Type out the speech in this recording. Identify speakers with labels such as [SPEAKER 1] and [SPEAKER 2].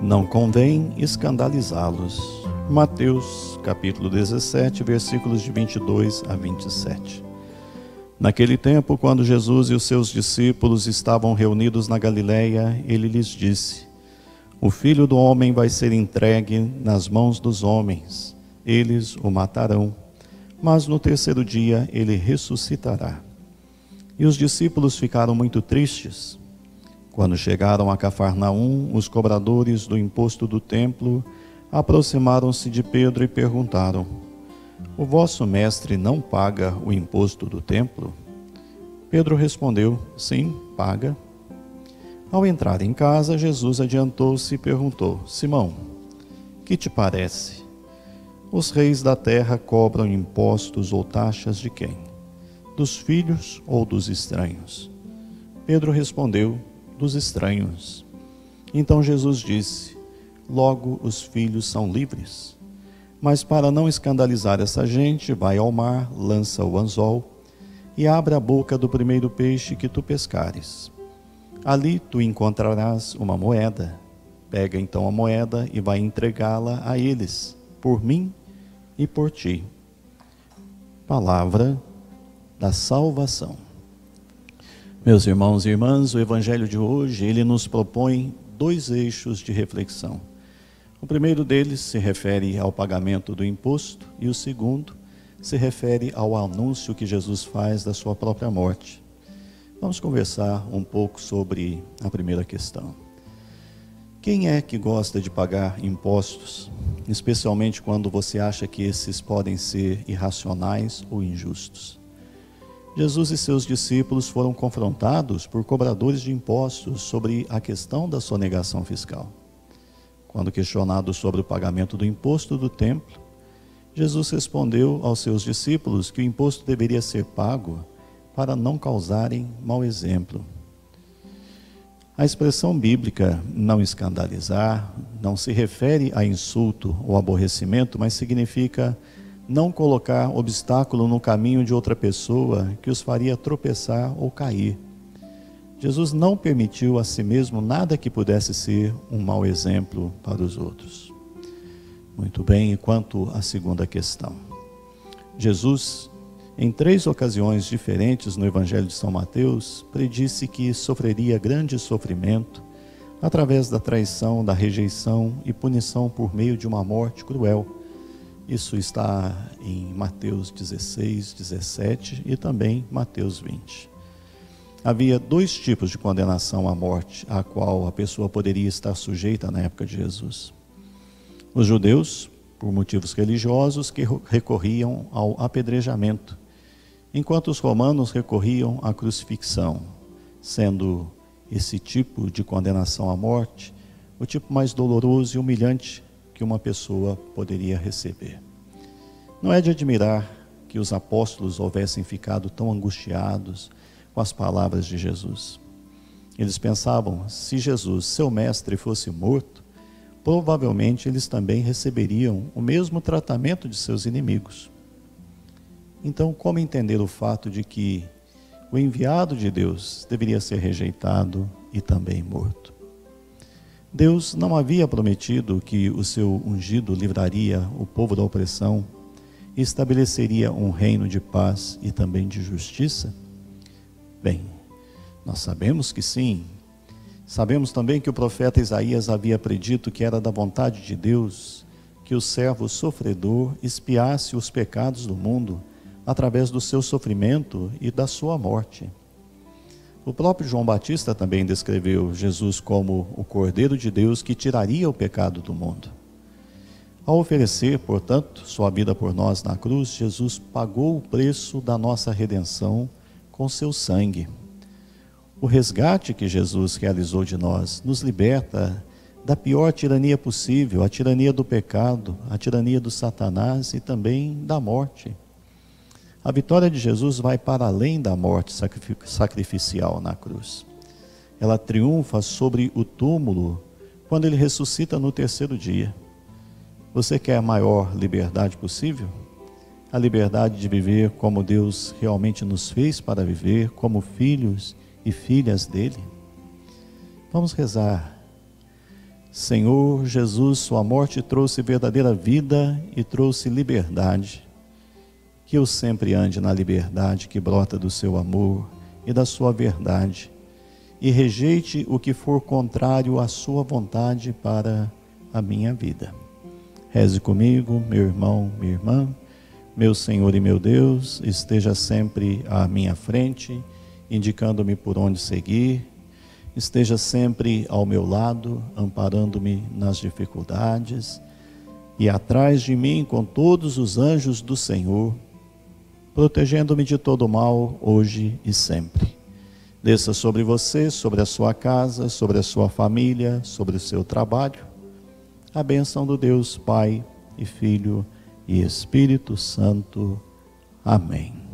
[SPEAKER 1] Não convém escandalizá-los. Mateus, capítulo 17, versículos de 22 a 27. Naquele tempo, quando Jesus e os seus discípulos estavam reunidos na Galileia, ele lhes disse: O Filho do Homem vai ser entregue nas mãos dos homens. Eles o matarão, mas no terceiro dia ele ressuscitará. E os discípulos ficaram muito tristes. Quando chegaram a Cafarnaum, os cobradores do imposto do templo aproximaram-se de Pedro e perguntaram: O vosso mestre não paga o imposto do templo? Pedro respondeu: Sim, paga. Ao entrar em casa, Jesus adiantou-se e perguntou: Simão, que te parece? Os reis da terra cobram impostos ou taxas de quem? Dos filhos ou dos estranhos? Pedro respondeu: Dos estranhos. Então Jesus disse: Logo os filhos são livres. Mas para não escandalizar essa gente, vai ao mar, lança o anzol e abre a boca do primeiro peixe que tu pescares. Ali tu encontrarás uma moeda. Pega então a moeda e vai entregá-la a eles, por mim e por ti. Palavra da salvação. Meus irmãos e irmãs, o Evangelho de hoje, ele nos propõe dois eixos de reflexão. O primeiro deles se refere ao pagamento do imposto e o segundo se refere ao anúncio que Jesus faz da sua própria morte. Vamos conversar um pouco sobre a primeira questão. Quem é que gosta de pagar impostos, especialmente quando você acha que esses podem ser irracionais ou injustos? Jesus e seus discípulos foram confrontados por cobradores de impostos sobre a questão da sonegação fiscal. Quando questionado sobre o pagamento do imposto do templo, Jesus respondeu aos seus discípulos que o imposto deveria ser pago para não causarem mau exemplo. A expressão bíblica não escandalizar não se refere a insulto ou aborrecimento, mas significa não colocar obstáculo no caminho de outra pessoa que os faria tropeçar ou cair. Jesus não permitiu a si mesmo nada que pudesse ser um mau exemplo para os outros. Muito bem, e quanto à segunda questão? Jesus, em 3 ocasiões diferentes no Evangelho de São Mateus, predisse que sofreria grande sofrimento através da traição, da rejeição e punição por meio de uma morte cruel. Isso está em Mateus 16, 17 e também Mateus 20. Havia 2 tipos de condenação à morte, a qual a pessoa poderia estar sujeita na época de Jesus. Os judeus, por motivos religiosos, que recorriam ao apedrejamento, enquanto os romanos recorriam à crucifixão, sendo esse tipo de condenação à morte o tipo mais doloroso e humilhante que uma pessoa poderia receber. Não é de admirar que os apóstolos houvessem ficado tão angustiados com as palavras de Jesus. Eles pensavam, se Jesus, seu mestre, fosse morto, provavelmente eles também receberiam o mesmo tratamento de seus inimigos. Então, como entender o fato de que o enviado de Deus deveria ser rejeitado e também morto? Deus não havia prometido que o seu ungido livraria o povo da opressão e estabeleceria um reino de paz e também de justiça? Bem, nós sabemos que sim. Sabemos também que o profeta Isaías havia predito que era da vontade de Deus que o servo sofredor expiasse os pecados do mundo através do seu sofrimento e da sua morte. O próprio João Batista também descreveu Jesus como o Cordeiro de Deus que tiraria o pecado do mundo. Ao oferecer, portanto, sua vida por nós na cruz, Jesus pagou o preço da nossa redenção com seu sangue. O resgate que Jesus realizou de nós nos liberta da pior tirania possível, a tirania do pecado, a tirania do Satanás e também da morte. A vitória de Jesus vai para além da morte sacrificial na cruz. Ela triunfa sobre o túmulo quando ele ressuscita no terceiro dia. Você quer a maior liberdade possível? A liberdade de viver como Deus realmente nos fez para viver, como filhos e filhas dele? Vamos rezar. Senhor Jesus, sua morte trouxe verdadeira vida e trouxe liberdade. Que eu sempre ande na liberdade que brota do seu amor e da sua verdade, e rejeite o que for contrário à sua vontade para a minha vida. Reze comigo, meu irmão, minha irmã. Meu Senhor e meu Deus, esteja sempre à minha frente, indicando-me por onde seguir. Esteja sempre ao meu lado, amparando-me nas dificuldades, e atrás de mim com todos os anjos do Senhor, protegendo-me de todo mal, hoje e sempre. Desça sobre você, sobre a sua casa, sobre a sua família, sobre o seu trabalho, a bênção do Deus Pai e Filho e Espírito Santo. Amém.